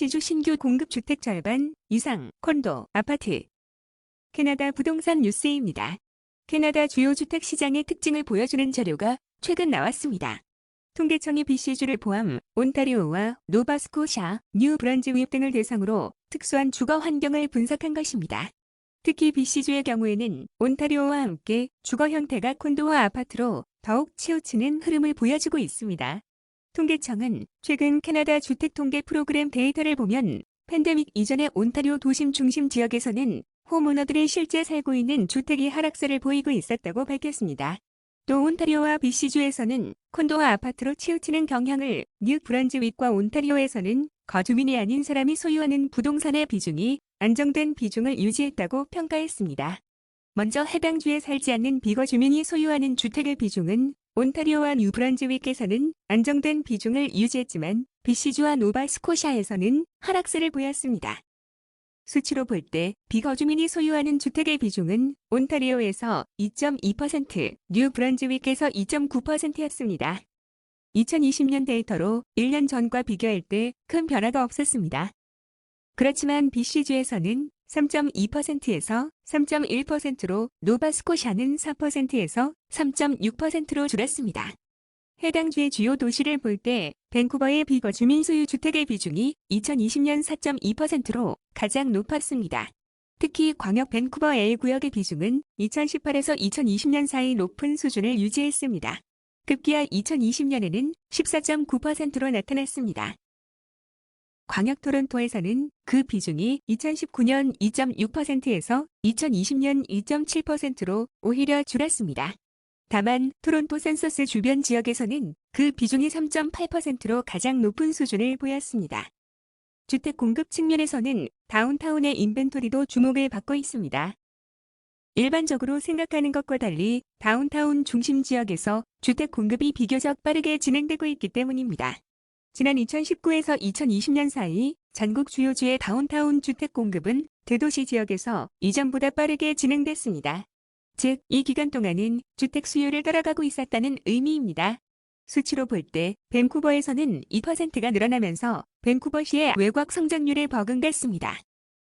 시주 신규 공급 주택 절반 이상 콘도, 아파트. 캐나다 부동산 뉴스입니다. 캐나다 주요 주택 시장의 특징을 보여주는 자료가 최근 나왔습니다. 통계청이 BC주를 포함 온타리오와 노바스코샤, 뉴 브런즈윅 등을 대상으로 특수한 주거 환경을 분석한 것입니다. 특히 BC주의 경우에는 온타리오와 함께 주거 형태가 콘도와 아파트로 더욱 치우치는 흐름을 보여주고 있습니다. 통계청은 최근 캐나다 주택 통계 프로그램 데이터를 보면 팬데믹 이전의 온타리오 도심 중심 지역에서는 홈오너들이 실제 살고 있는 주택이 하락세를 보이고 있었다고 밝혔습니다. 또 온타리오와 BC주에서는 콘도와 아파트로 치우치는 경향을, 뉴 브런즈윅과 온타리오에서는 거주민이 아닌 사람이 소유하는 부동산의 비중이 안정된 비중을 유지했다고 평가했습니다. 먼저 해당 주에 살지 않는 비거주민이 소유하는 주택의 비중은 온타리오와 뉴 브런즈윅에서는 안정된 비중을 유지했지만 BC주와 노바스코샤에서는 하락세를 보였습니다. 수치로 볼 때 비거주민이 소유하는 주택의 비중은 온타리오에서 2.2%, 뉴 브런즈윅에서 2.9%였습니다. 2020년 데이터로 1년 전과 비교할 때 큰 변화가 없었습니다. 그렇지만 BC주에서는 3.2%에서 3.1%로, 노바스코샤는 4%에서 3.6%로 줄었습니다. 해당 주의 주요 도시를 볼 때 밴쿠버의 비거주민 소유 주택의 비중이 2020년 4.2%로 가장 높았습니다. 특히 광역 밴쿠버 A구역의 비중은 2018에서 2020년 사이 높은 수준을 유지했습니다. 급기야 2020년에는 14.9%로 나타났습니다. 광역 토론토에서는 그 비중이 2019년 2.6%에서 2020년 2.7%로 오히려 줄었습니다. 다만 토론토 센서스 주변 지역에서는 그 비중이 3.8%로 가장 높은 수준을 보였습니다. 주택 공급 측면에서는 다운타운의 인벤토리도 주목을 받고 있습니다. 일반적으로 생각하는 것과 달리 다운타운 중심 지역에서 주택 공급이 비교적 빠르게 진행되고 있기 때문입니다. 지난 2019에서 2020년 사이 전국 주요주의 다운타운 주택 공급은 대도시 지역에서 이전보다 빠르게 진행됐습니다. 즉, 이 기간 동안은 주택 수요를 따라가고 있었다는 의미입니다. 수치로 볼 때 밴쿠버에서는 2%가 늘어나면서 밴쿠버시의 외곽 성장률에 버금갔습니다.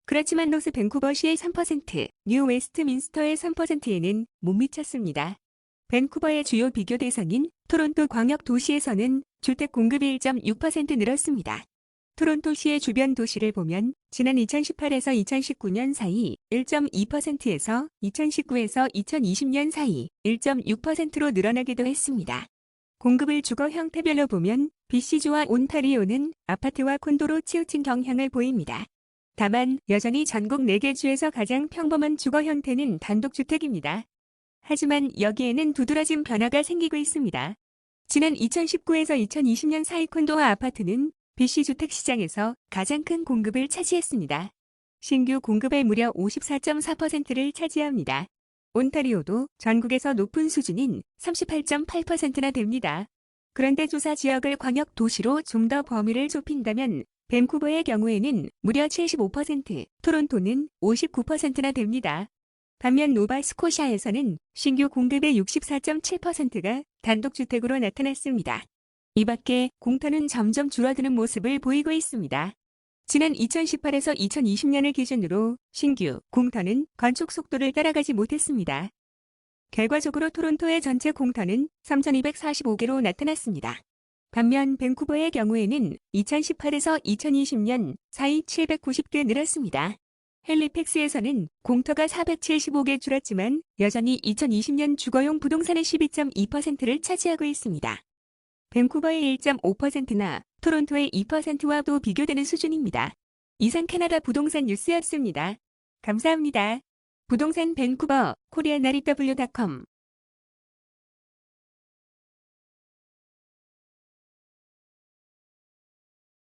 그렇지만 노스 밴쿠버시의 3%, 뉴 웨스트민스터의 3%에는 못 미쳤습니다. 밴쿠버의 주요 비교 대상인 토론토 광역 도시에서는 주택 공급이 1.6% 늘었습니다. 토론토시의 주변 도시를 보면 지난 2018에서 2019년 사이 1.2%에서 2019에서 2020년 사이 1.6%로 늘어나기도 했습니다. 공급을 주거 형태별로 보면 BC주와 온타리오는 아파트와 콘도로 치우친 경향을 보입니다. 다만 여전히 전국 4개 주에서 가장 평범한 주거 형태는 단독주택입니다. 하지만 여기에는 두드러진 변화가 생기고 있습니다. 지난 2019에서 2020년 사이 콘도와 아파트는 BC 주택 시장에서 가장 큰 공급을 차지했습니다. 신규 공급의 무려 54.4%를 차지합니다. 온타리오도 전국에서 높은 수준인 38.8%나 됩니다. 그런데 조사 지역을 광역 도시로 좀 더 범위를 좁힌다면 밴쿠버의 경우에는 무려 75%, 토론토는 59%나 됩니다. 반면 노바스코샤에서는 신규 공급의 64.7%가 단독주택으로 나타났습니다. 이 밖에 공터는 점점 줄어드는 모습을 보이고 있습니다. 지난 2018에서 2020년을 기준으로 신규 공터는 건축 속도를 따라가지 못했습니다. 결과적으로 토론토의 전체 공터는 3,245개로 나타났습니다. 반면 밴쿠버의 경우에는 2018에서 2020년 사이 790개 늘었습니다. 헬리팩스에서는 공터가 475개 줄었지만 여전히 2020년 주거용 부동산의 12.2%를 차지하고 있습니다. 밴쿠버의 1.5%나 토론토의 2%와도 비교되는 수준입니다. 이상 캐나다 부동산 뉴스였습니다. 감사합니다. 부동산 밴쿠버, koreanrw.com